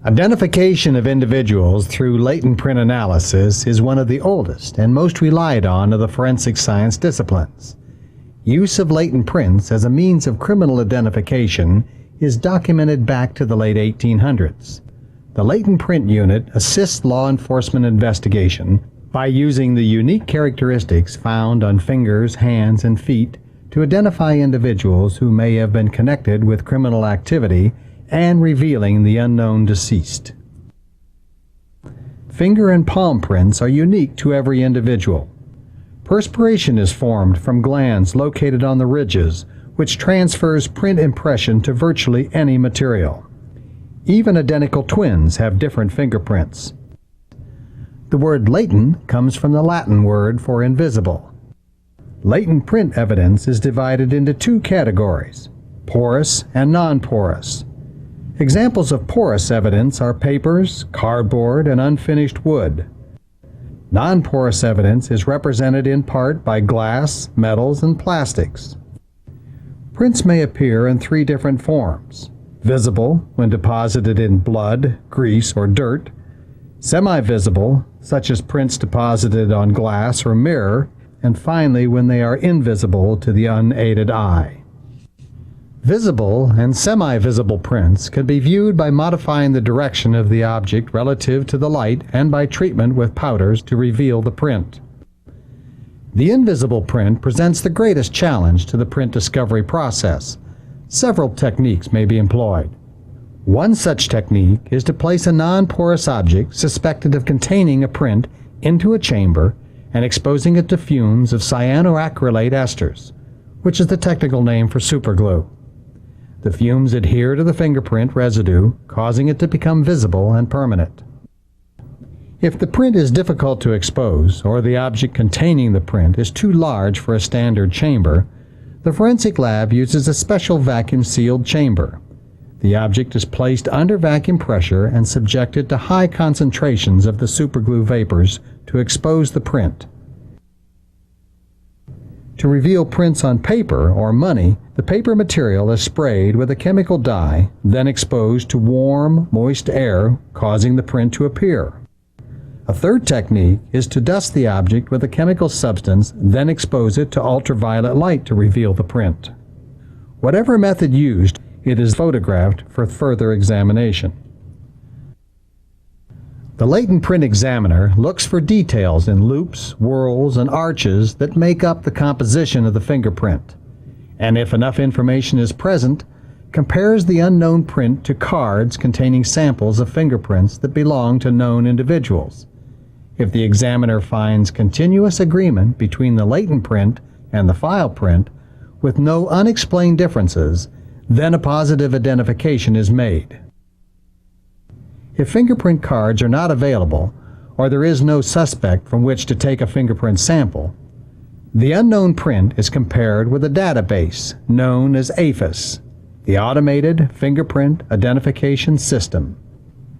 Identification of individuals through latent print analysis is one of the oldest and most relied on of the forensic science disciplines. Use of latent prints as a means of criminal identification is documented back to the late 1800s. The Latent Print Unit assists law enforcement investigation by using the unique characteristics found on fingers, hands, and feet to identify individuals who may have been connected with criminal activity and revealing the unknown deceased. Finger and palm prints are unique to every individual. Perspiration is formed from glands located on the ridges, which transfers print impression to virtually any material. Even identical twins have different fingerprints. The word latent comes from the Latin word for invisible. Latent print evidence is divided into two categories, porous and non-porous. Examples of porous evidence are papers, cardboard, and unfinished wood. Non-porous evidence is represented in part by glass, metals, and plastics. Prints may appear in three different forms: visible, when deposited in blood, grease, or dirt; semi-visible, such as prints deposited on glass or mirror; and finally, when they are invisible to the unaided eye. Visible and semi-visible prints can be viewed by modifying the direction of the object relative to the light and by treatment with powders to reveal the print. The invisible print presents the greatest challenge to the print discovery process. Several techniques may be employed. One such technique is to place a non-porous object suspected of containing a print into a chamber and exposing it to fumes of cyanoacrylate esters, which is the technical name for superglue. The fumes adhere to the fingerprint residue, causing it to become visible and permanent. If the print is difficult to expose, or the object containing the print is too large for a standard chamber, the forensic lab uses a special vacuum-sealed chamber. The object is placed under vacuum pressure and subjected to high concentrations of the superglue vapors to expose the print. To reveal prints on paper or money, the paper material is sprayed with a chemical dye, then exposed to warm, moist air, causing the print to appear. A third technique is to dust the object with a chemical substance, then expose it to ultraviolet light to reveal the print. Whatever method used, it is photographed for further examination. The latent print examiner looks for details in loops, whorls, and arches that make up the composition of the fingerprint, and if enough information is present, compares the unknown print to cards containing samples of fingerprints that belong to known individuals. If the examiner finds continuous agreement between the latent print and the file print, with no unexplained differences, then a positive identification is made. If fingerprint cards are not available, or there is no suspect from which to take a fingerprint sample, the unknown print is compared with a database known as AFIS, the Automated Fingerprint Identification System.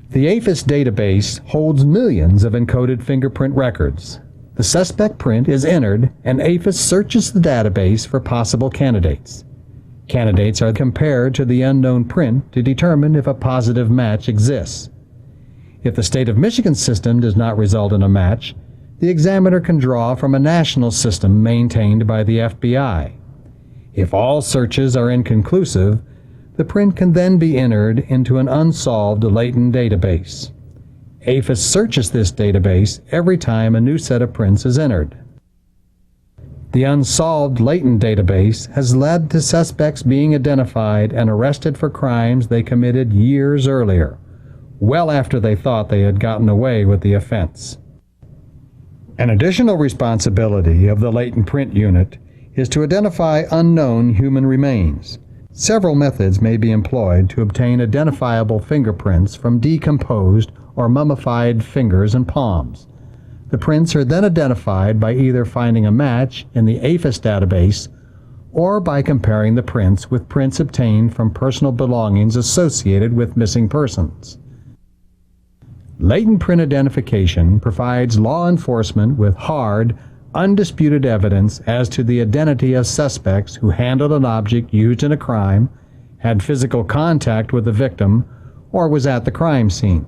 The AFIS database holds millions of encoded fingerprint records. The suspect print is entered, and AFIS searches the database for possible candidates. Candidates are compared to the unknown print to determine if a positive match exists. If the state of Michigan system does not result in a match, the examiner can draw from a national system maintained by the FBI. If all searches are inconclusive, the print can then be entered into an unsolved latent database. AFIS searches this database every time a new set of prints is entered. The unsolved latent database has led to suspects being identified and arrested for crimes they committed years earlier, well after they thought they had gotten away with the offense. An additional responsibility of the Latent Print Unit is to identify unknown human remains. Several methods may be employed to obtain identifiable fingerprints from decomposed or mummified fingers and palms. The prints are then identified by either finding a match in the AFIS database or by comparing the prints with prints obtained from personal belongings associated with missing persons. Latent print identification provides law enforcement with hard, undisputed evidence as to the identity of suspects who handled an object used in a crime, had physical contact with the victim, or was at the crime scene.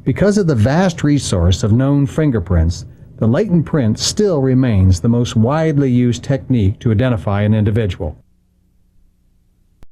Because of the vast resource of known fingerprints, the latent print still remains the most widely used technique to identify an individual.